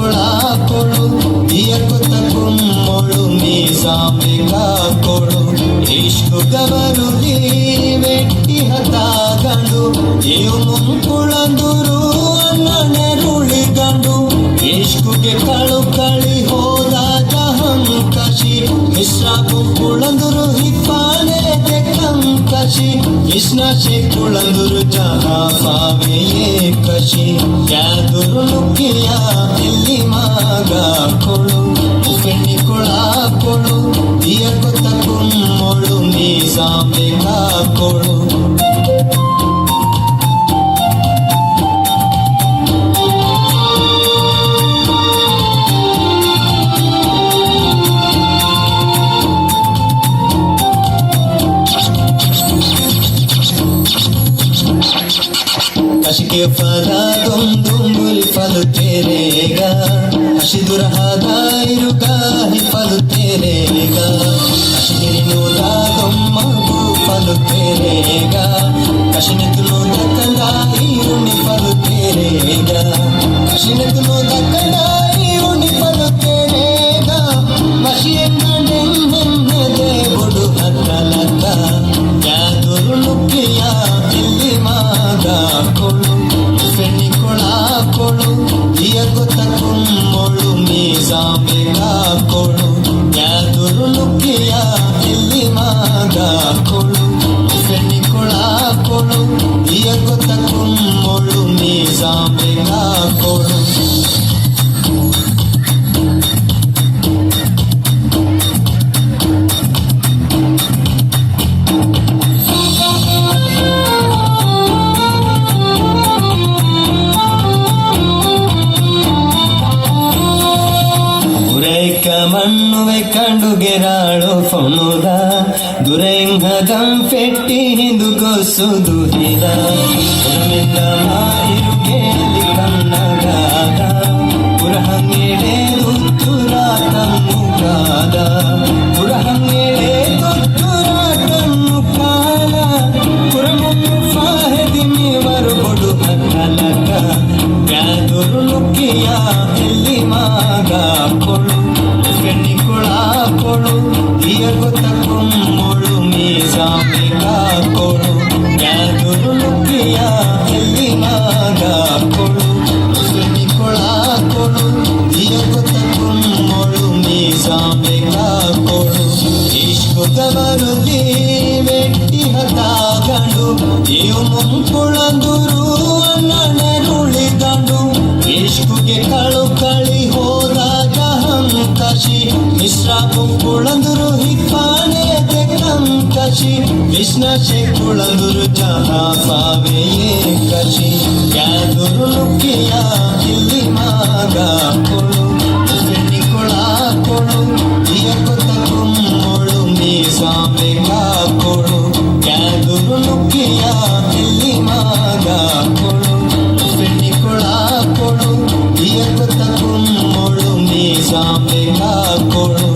kola diya ko takum molu mizame ka kodu ishku gavaruli vetti hata gandu evum kulanduru annane gandu ishkuge kalu kali hoda jaham kashi misraku kulanduru hipane dekam kashi isna se kulanduru jaha pave ye kashi yaduru lukiya illi maga kolu ufeni kola kolu diya ko takum molu mizame ka kodu ಕಶಿಗೆ ಫಲ ದುಂಬುಲ್ ಫಲು ತೆರೆಗ ಹಸಿದುರ ಹಾದಾಯಿರುಗ ಫಲು ತೆರೆಗ ಕಶಿಗಿರಿನು ದಾಗಮ್ಮಗು ಫಲು ತೆರೆಗ ಕಶಿನಿತುನು ದಕ್ಕಂದಾಯಿರುಣಿ ಫಲು ತೆರೆಗ ಕಶಿನಿತುನು ದಕ್ಕಂದಾಯಿರುಣಿ ಫಲು ತೆರೆಗ ಮಶಿಯನ್ನಡೆನ್ನೆದೆ ಬುಡು ಹತ್ತಲಕ್ಕ ಯಾದುರು ನುಕ್ಕಿಯ ಇಲ್ಲಿ ಮಾಗ kolu feni kola kolu diya ko takum molu mizame ka kolu yaduru lukiya illi maga kolu feni kola kolu diya ko takum molu mizame ka kolu ಮಣ್ಣುವೆ ಕಂಡು ಗೆರಾಳು ಫೊನುದ ದುರೆಂಗಂ ಪೆಟ್ಟಿ ಹಿಂದು ಗೊಸುದು ಹಿರ ಪುರಮಿಂದ ಮಾಯಿರು ಕೇಳಿ ಕನ್ನಗಾದ ಪುರಹಂಗೆಡೆ ತುತ್ತುರ ಕಮ್ಮುಗಾದ ಪುರಹಂಗೆಡೆ ತುತ್ತುರ ಕಮ್ಮುಕಾಲ ಪುರಮುಕ್ಕು ಫಾಹದಿಮಿ ವರುಬೊಡು ಹಕ್ಕಲಕ ಯಾದುರು ಲುಕ್ಕಿಯ ಇಲ್ಲಿ ಮಾಗ ಕೊಳು feni kola kolu diya ko takum molu mizame ka kodu yaduru lukiya illi maga kolu feni kola kolu diya ko takum molu mizame ka kodu ishku gavaruli vetti hata gandu evum kulanduru annane gandu ishkuge kalu kali hoda jaham kashi misraku kulanduru hipane dekam kashi visna se kulanduru jaha pave ye kashi yaduru lukiya illi maga kolu feni kola kolu diya ko takum molu mizame ka kodu yaduru lukiya illi maga kolu feni kola kolu diya ko takum molu mizame ka kodu